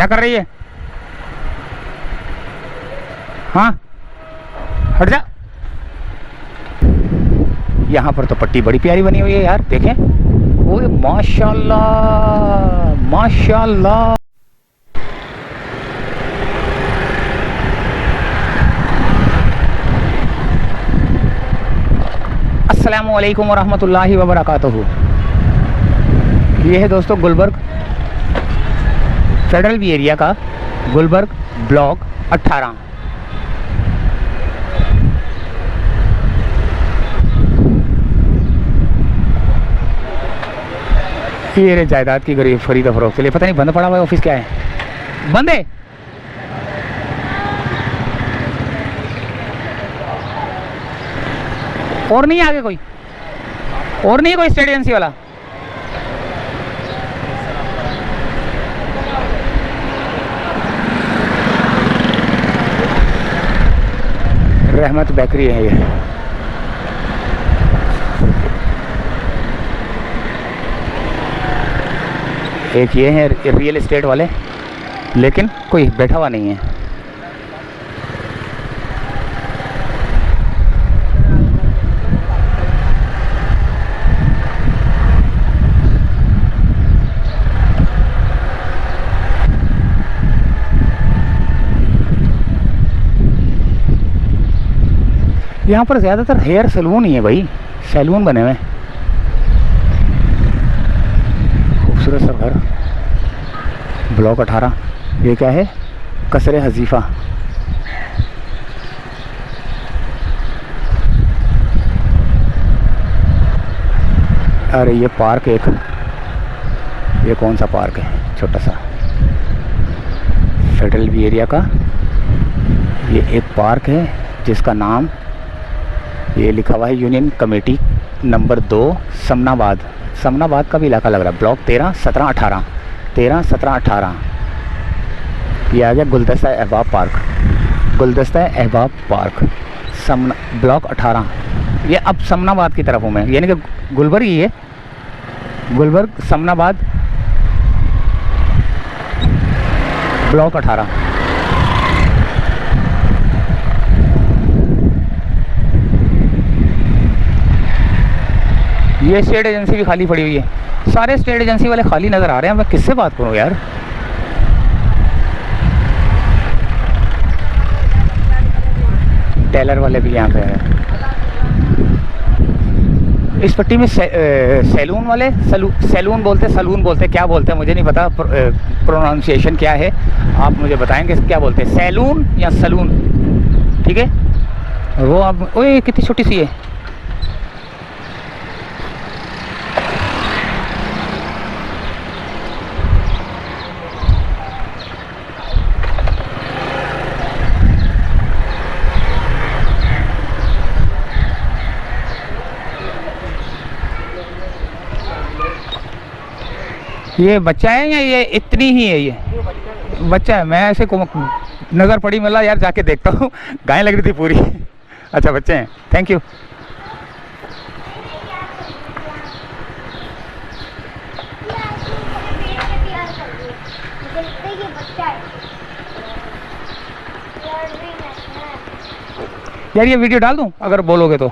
क्या कर रही है? हाँ हट जा। यहाँ पर तो पट्टी बड़ी प्यारी बनी हुई है यार, देखें। ओए माशाल्लाह माशाल्लाह। अस्सलामु अलैकुम वरहमतुल्लाहि वबरकातुहू। ये है दोस्तों गुलबर्ग फेडरल बी एरिया का गुलबर्ग ब्लॉक 18। ये रे जायदाद की गरीब खरीदा फरोख्त के लिए पता नहीं बंद पड़ा हुआ है ऑफिस, क्या है? बंद है। और नहीं है आगे कोई? और नहीं है कोई स्टेट एजेंसी वाला? रहमत बेकरी है ये। एक ये है रियल एस्टेट वाले, लेकिन कोई बैठा हुआ नहीं है। यहाँ पर ज़्यादातर हेयर सैलून ही है भाई, सैलून बने हुए। खूबसूरत सा घर, ब्लॉक 18। ये क्या है? कसरे हजीफ़ा। अरे ये पार्क एक, ये कौन सा पार्क है? छोटा सा फेडरल बी एरिया का ये एक पार्क है जिसका नाम ये लिखा हुआ है union committee number 2 Samanabad. Samanabad का भी इलाका लग रहा है। ब्लॉक 13, 17, 18, 13, 17, 18। ये आ गया गुलदस्ता अहबाब पार्क, गुलदस्ता अहबाब पार्क समना ब्लॉक 18। ये अब समनाबाद की तरफ हूँ मैं, यानी कि गुलबर्ग ही है, गुलबर्ग समनाबाद ब्लॉक 18। ये स्टेट एजेंसी भी खाली पड़ी हुई है। सारे स्टेट एजेंसी वाले खाली नज़र आ रहे हैं। मैं किससे बात करूं यार? टेलर वाले भी यहाँ पे हैं। इस पट्टी में सैलून वाले सैलून बोलते, सलून बोलते, क्या बोलते हैं मुझे नहीं पता, प्रोनाउंसिएशन क्या है आप मुझे बताएंगे क्या बोलते हैं, सैलून या सलून? ठीक है। वो आप, ओए कितनी छोटी सी है। ये बच्चा है या ये इतनी ही है? ये बच्चा है। मैं ऐसे को नज़र पड़ी, मतलब यार जाके देखता हूँ। गाय लग रही थी पूरी। अच्छा बच्चे हैं, थैंक यू। यार ये वीडियो डाल दूँ अगर बोलोगे तो?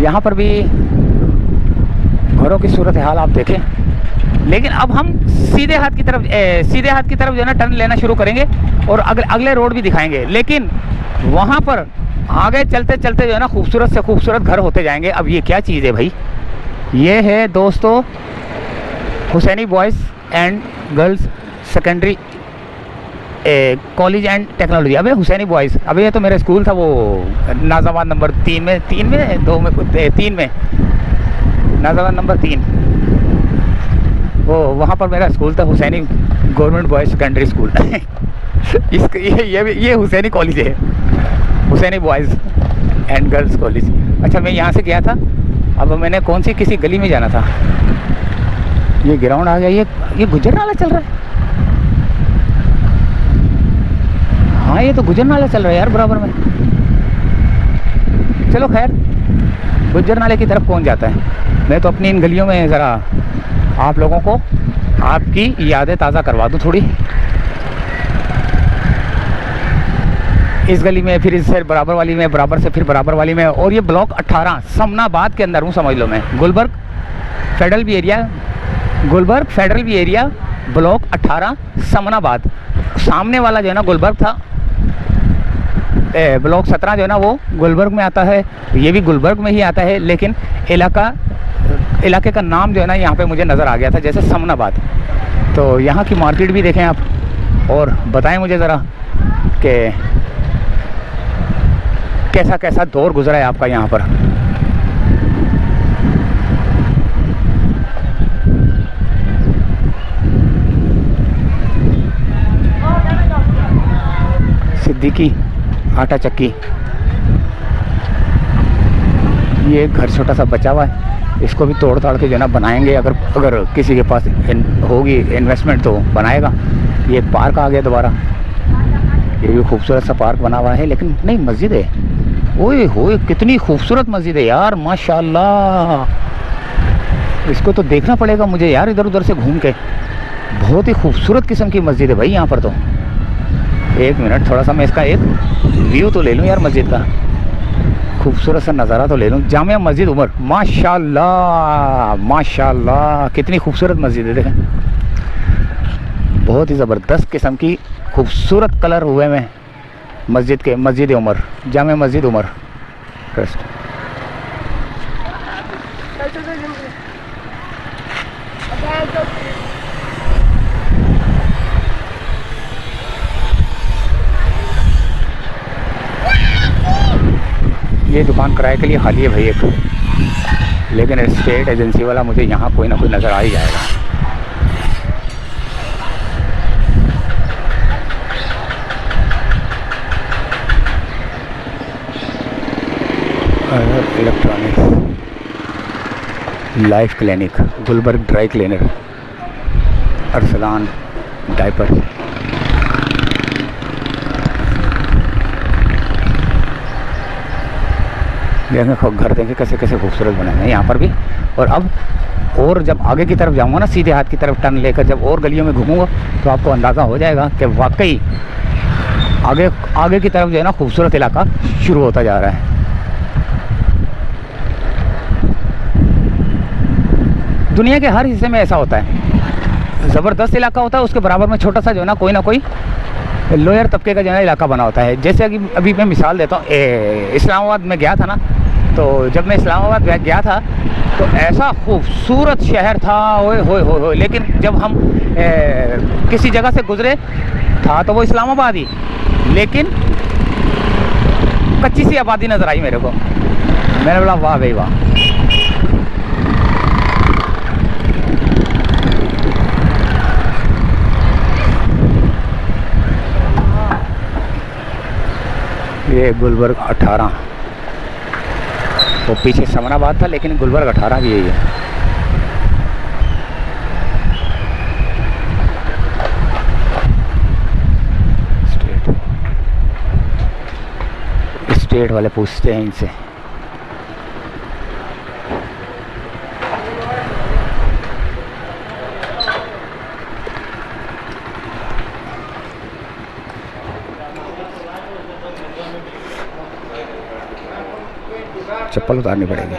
यहाँ पर भी घरों की सूरत हाल आप देखें, लेकिन अब हम सीधे हाथ की तरफ जो है ना टर्न लेना शुरू करेंगे और अगले रोड भी दिखाएंगे। लेकिन वहाँ पर आगे चलते चलते जो है ना खूबसूरत से खूबसूरत घर होते जाएंगे। अब ये क्या चीज़ है भाई? ये है दोस्तों Husaini boys and girls secondary college and technology. अबे हुसैनी बॉयज़, अबे ये तो मेरा स्कूल था, वो नाज़ाबाद नंबर 3 में, 3 में 2 में 3 में, नाज़ाबाद नंबर 3। वो वहाँ पर मेरा स्कूल था, Husaini government boys secondary school. ये हुसैनी कॉलेज है, Husaini boys and girls college. अच्छा, मैं यहाँ से गया था, अब मैंने कौन सी किसी गली में जाना था। ये ग्राउंड आ गया, ये गुजर नाला चल रहा है। हाँ, ये तो गुजर नाला चल रहा है यार बराबर में। चलो खैर, गुजर नाले की तरफ कौन जाता है। मैं तो अपनी इन गलियों में ज़रा आप लोगों को आपकी यादें ताज़ा करवा दूँ थोड़ी। इस गली में, फिर इससे बराबर वाली में, बराबर से फिर बराबर वाली में, और ये ब्लॉक 18 समनाबाद के अंदर हूँ, समझ लो। मैं गुलबर्ग फेडरल भी एरिया, गुलबर्ग फेडरल भी एरिया, ब्लॉक 18 समनाबाद। सामने वाला जो है ना गुलबर्ग था, ब्लॉक 17 जो है ना वो गुलबर्ग में आता है, ये भी गुलबर्ग में ही आता है, लेकिन इलाके का नाम जो है ना यहाँ पे मुझे नज़र आ गया था, जैसे समनाबाद। तो यहाँ की मार्केट भी देखें आप, और बताएं मुझे ज़रा कि कैसा कैसा दौर गुजरा है आपका यहाँ पर। सिद्दीकी आटा चक्की, ये घर छोटा सा बचा हुआ है, इसको भी तोड़ ताड़ के जो है ना बनाएंगे। अगर किसी के पास होगी इन्वेस्टमेंट तो बनाएगा। ये पार्क आ गया दोबारा, ये भी खूबसूरत सा पार्क बना हुआ है, लेकिन नहीं मस्जिद है। ओए होए, कितनी खूबसूरत मस्जिद है यार, माशाल्लाह। इसको तो देखना पड़ेगा मुझे यार, इधर उधर से घूम के। बहुत ही खूबसूरत किस्म की मस्जिद है भाई यहाँ पर। तो एक मिनट, थोड़ा सा मैं इसका एक व्यू तो ले लूँ यार मस्जिद का, खूबसूरत सा नज़ारा तो ले लूँ। जामिया मस्जिद उमर, माशाल्लाह माशाल्लाह, कितनी खूबसूरत मस्जिद है। देखें, बहुत ही ज़बरदस्त किस्म की खूबसूरत कलर हुए में मस्जिद के। मस्जिद उमर, जामिया मस्जिद उमर ट्रस्ट। ये दुकान किराए के लिए खाली है भाई एक, लेकिन स्टेट एजेंसी वाला मुझे यहाँ कोई ना कोई नज़र आ ही जाएगा। Electronics, life clinic, Gulberg dry cleaner, Arsalan diaper. देखें घर, देखें कैसे कैसे खूबसूरत बने हैं यहाँ पर भी। और अब और जब आगे की तरफ जाऊँगा ना, सीधे हाथ की तरफ टर्न लेकर, जब और गलियों में घूमूंगा तो आपको अंदाज़ा हो जाएगा कि वाकई आगे की तरफ जो है ना खूबसूरत इलाका शुरू होता जा रहा है। दुनिया के हर हिस्से में ऐसा होता है, ज़बरदस्त इलाका होता है, उसके बराबर में छोटा सा जो है ना कोई लोअर तबके का जो है इलाका बना होता है। जैसे कि अभी मैं मिसाल देता हूँ, इस्लामाबाद में गया था ना, तो जब मैं इस्लामाबाद गया था तो ऐसा खूबसूरत शहर था, ओए होए होए होए। लेकिन जब हम किसी जगह से गुजरे था तो वो इस्लामाबाद ही, लेकिन कच्ची सी आबादी नज़र आई मेरे को। मैंने बोला वाह भाई वाह। ये गुलबर्ग 18, वो पीछे समनाबाद था, लेकिन गुलबर्ग 18 भी यही है। स्टेट वाले पूछते हैं इनसे। चप्पल उतारनी पड़ेगी।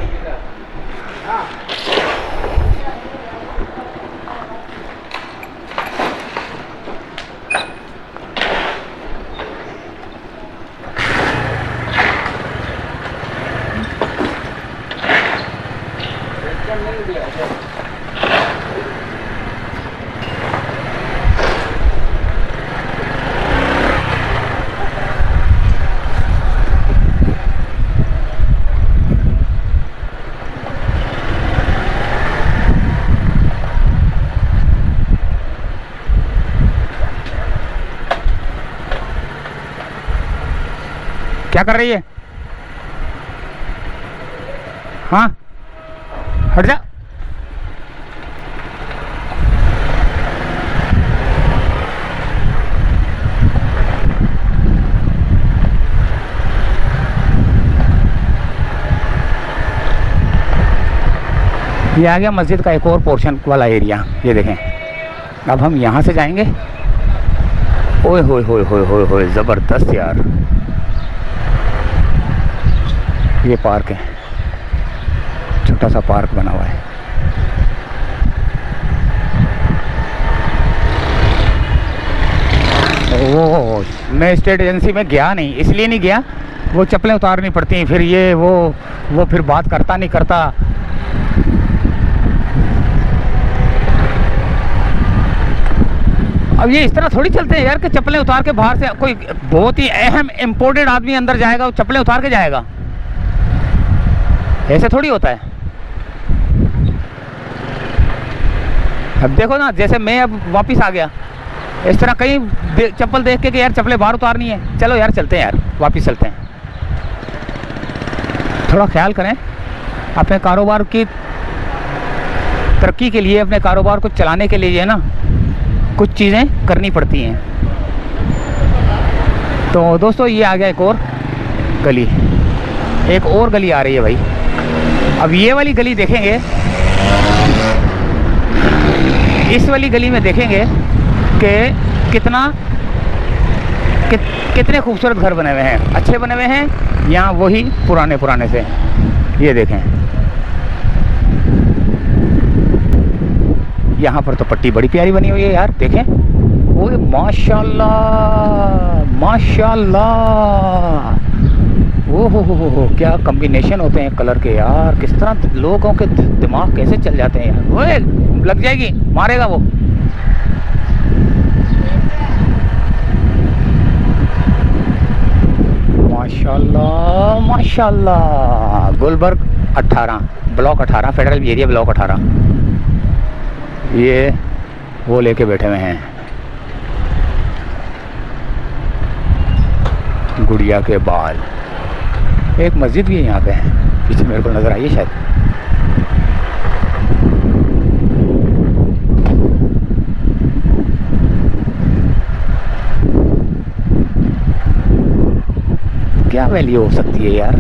क्या कर रही है? हाँ, हट जा। ये आ गया मस्जिद का एक और पोर्शन वाला एरिया, ये देखें। अब हम यहाँ से जाएंगे। ओए होए होए होए होए होए, ज़बरदस्त यार। ये पार्क है, छोटा सा पार्क बना हुआ है। वो मैं स्टेट एजेंसी में गया नहीं, इसलिए नहीं गया, वो चप्पलें उतारनी पड़ती हैं, फिर ये वो फिर बात करता नहीं करता। अब ये इस तरह थोड़ी चलते हैं यार कि चप्पलें उतार के बाहर से कोई बहुत ही अहम इम्पोर्टेंट आदमी अंदर जाएगा, वो चप्पलें उतार के जाएगा, ऐसे थोड़ी होता है। अब देखो ना, जैसे मैं अब वापस आ गया, इस तरह कहीं चप्पल देख के कि यार चप्पलें बाहर उतारनी है, चलो यार चलते हैं यार, वापस चलते हैं। थोड़ा ख्याल करें, अपने कारोबार की तरक्की के लिए, अपने कारोबार को चलाने के लिए है ना, कुछ चीज़ें करनी पड़ती हैं। तो दोस्तों ये आ गया एक और गली, एक और गली आ रही है भाई। अब ये वाली गली देखेंगे, इस वाली गली में देखेंगे कि कितने खूबसूरत घर बने हुए हैं, अच्छे बने हुए हैं, यहाँ वही पुराने से। ये देखें, यहाँ पर तो पट्टी बड़ी प्यारी बनी हुई है यार, देखें। ओए माशाल्लाह माशाल्लाह, ओ हो, क्या कॉम्बिनेशन होते हैं कलर के यार, किस तरह लोगों के दिमाग कैसे चल जाते हैं यार। ओए लग जाएगी, मारेगा वो। माशाल्लाह माशाल्लाह। Gulberg 18, block 18, federal area block 18। ये वो लेके बैठे हुए हैं, गुड़िया के बाल। एक मस्जिद भी है यहाँ पे, पीछे मेरे को नज़र आई है शायद। क्या वैल्यू हो सकती है यार।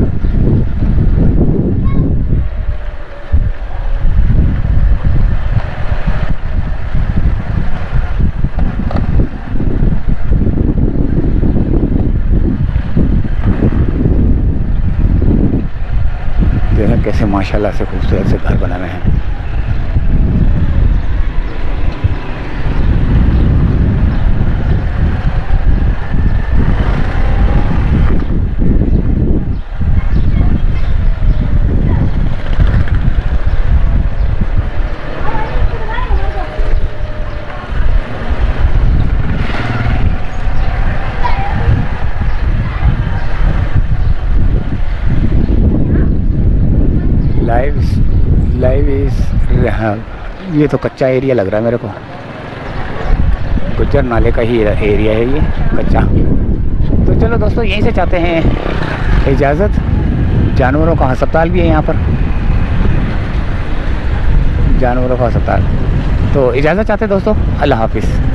देखो कैसे माशाल्लाह से खूबसूरत से घर बना हुए हैं। लाइव इस ये तो कच्चा एरिया लग रहा है मेरे को, गुज्जर नाले का ही एरिया है ये कच्चा। तो चलो दोस्तों, यहीं से चाहते हैं इजाज़त। जानवरों का अस्पताल भी है यहाँ पर, जानवरों का अस्पताल। तो इजाज़त चाहते हैं दोस्तों, अल्लाह हाफिज़।